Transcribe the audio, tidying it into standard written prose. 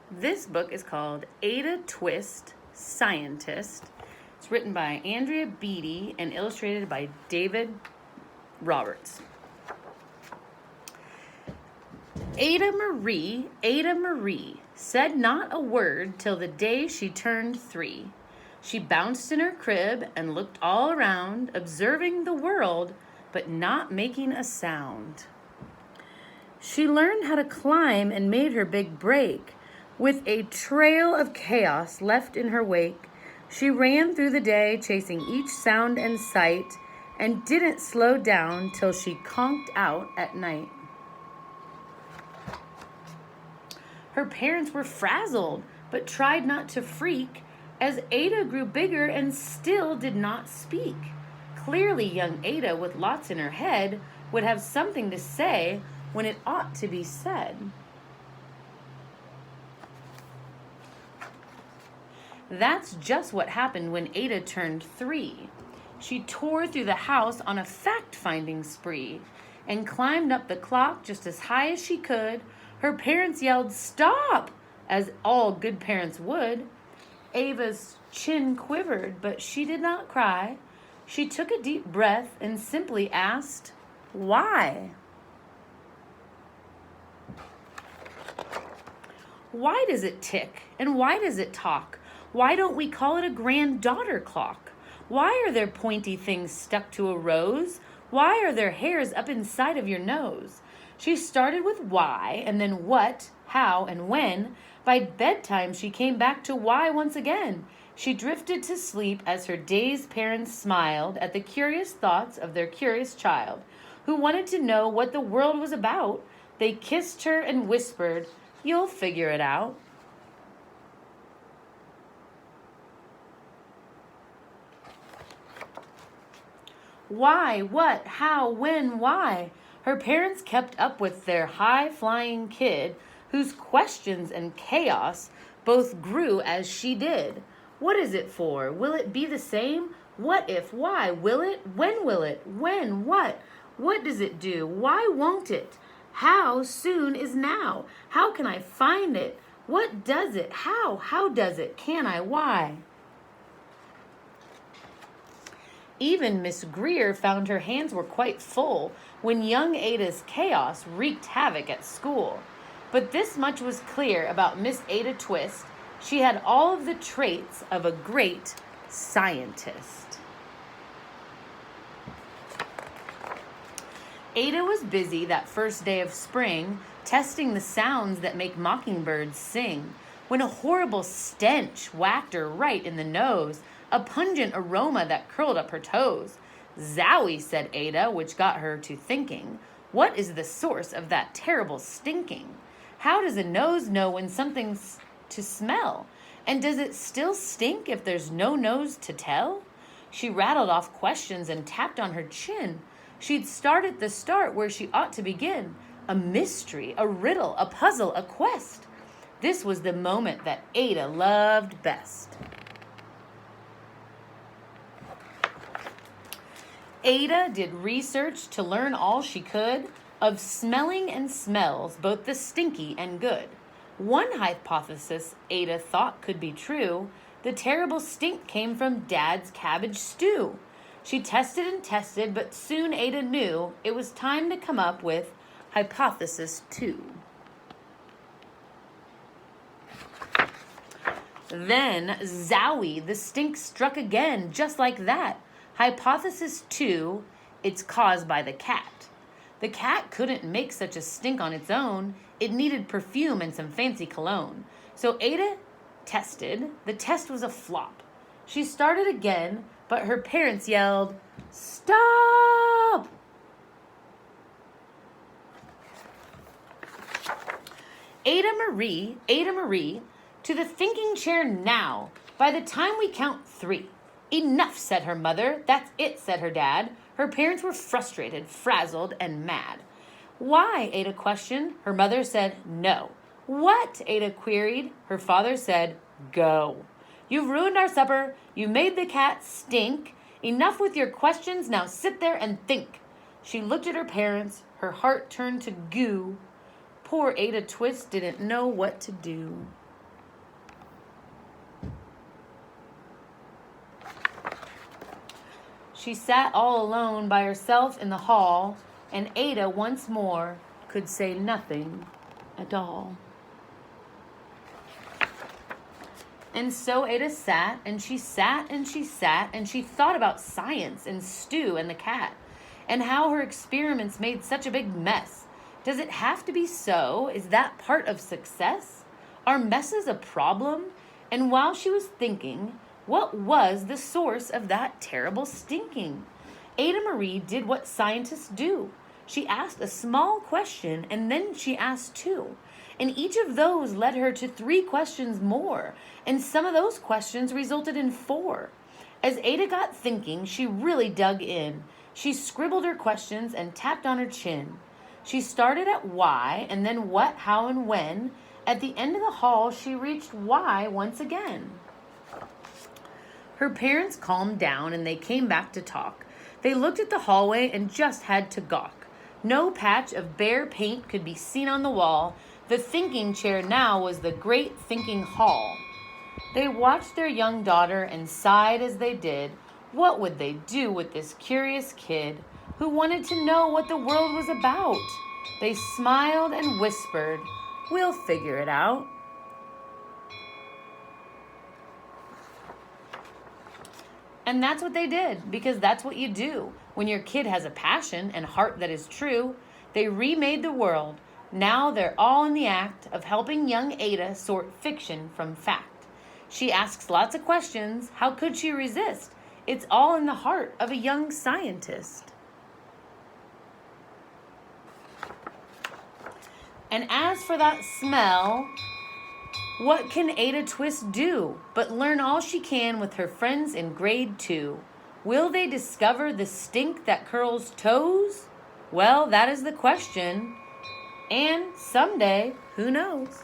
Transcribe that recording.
This book is called Ada Twist, Scientist. It's written by Andrea Beatty and illustrated by David Roberts. Ada Marie, said not a word till the day she turned 3. She bounced in her crib and looked all around, observing the world, but not making a sound. She learned how to climb and made her big break. With a trail of chaos left in her wake, she ran through the day, chasing each sound and sight, and didn't slow down till she conked out at night. Her parents were frazzled, but tried not to freak, as Ada grew bigger and still did not speak. Clearly, young Ada, with lots in her head, would have something to say when it ought to be said. That's just what happened when Ada turned 3. She tore through the house on a fact-finding spree and climbed up the clock just as high as she could. Her parents yelled, "Stop!" as all good parents would. Ava's chin quivered, but she did not cry. She took a deep breath and simply asked, "Why?" Why does it tick? And why does it talk? Why don't we call it a granddaughter clock? Why are there pointy things stuck to a rose? Why are there hairs up inside of your nose? She started with why, and then what, how, and when. By bedtime, she came back to why once again. She drifted to sleep as her dazed parents smiled at the curious thoughts of their curious child, who wanted to know what the world was about. They kissed her and whispered, "You'll figure it out." Why, what, how, when, why? Her parents kept up with their high-flying kid, whose questions and chaos both grew as she did. What is it for? Will it be the same? What if? Why? Will it? When will it? When? What? What does it do? Why won't it? How soon is now? How can I find it? What does it? How? How does it? Can I? Why? Even Miss Greer found her hands were quite full when young Ada's chaos wreaked havoc at school. But this much was clear about Miss Ada Twist: she had all of the traits of a great scientist. Ada was busy that first day of spring, testing the sounds that make mockingbirds sing, when a horrible stench whacked her right in the nose, a pungent aroma that curled up her toes. "Zowie," said Ada, which got her to thinking, what is the source of that terrible stinking? How does a nose know when something's to smell? And does it still stink if there's no nose to tell? She rattled off questions and tapped on her chin. She'd start at the start where she ought to begin. A mystery, a riddle, a puzzle, a quest. This was the moment that Ada loved best. Ada did research to learn all she could of smelling and smells, both the stinky and good. One hypothesis Ada thought could be true: the terrible stink came from Dad's cabbage stew. She tested and tested, but soon Ada knew it was time to come up with hypothesis 2. Then, zowie, the stink struck again, just like that. Hypothesis 2, it's caused by the cat. The cat couldn't make such a stink on its own. It needed perfume and some fancy cologne. So Ada tested. The test was a flop. She started again, but her parents yelled, "Stop!" Ada Marie, to the thinking chair now. By the time we count 3. "Enough," said her mother. "That's it," said her dad. Her parents were frustrated, frazzled, and mad. "Why?" Ada questioned. Her mother said, "No." "What?" Ada queried. Her father said, "Go. You've ruined our supper. You made the cat stink. Enough with your questions. Now sit there and think." She looked at her parents. Her heart turned to goo. Poor Ada Twist didn't know what to do. She sat all alone by herself in the hall, and Ada once more could say nothing at all. And so Ada sat, and she sat, and she sat, and she thought about science and Stu and the cat, and how her experiments made such a big mess. Does it have to be so? Is that part of success? Are messes a problem? And while she was thinking, what was the source of that terrible stinking? Ada Marie did what scientists do. She asked a small question, and then she asked two. And each of those led her to 3 questions more, and some of those questions resulted in 4. As Ada got thinking, she really dug in. She scribbled her questions and tapped on her chin. She started at why, and then what, how, and when. At the end of the hall, she reached why once again. Her parents calmed down, and they came back to talk. They looked at the hallway and just had to gawk. No patch of bare paint could be seen on the wall. The thinking chair now was the great thinking hall. They watched their young daughter and sighed as they did. What would they do with this curious kid who wanted to know what the world was about? They smiled and whispered, "We'll figure it out." And that's what they did, because that's what you do when your kid has a passion and heart that is true. They remade the world. Now they're all in the act of helping young Ada sort fiction from fact. She asks lots of questions. How could she resist? It's all in the heart of a young scientist. And as for that smell, what can Ada Twist do but learn all she can with her friends in grade 2? Will they discover the stink that curls toes? Well, that is the question. And someday, who knows?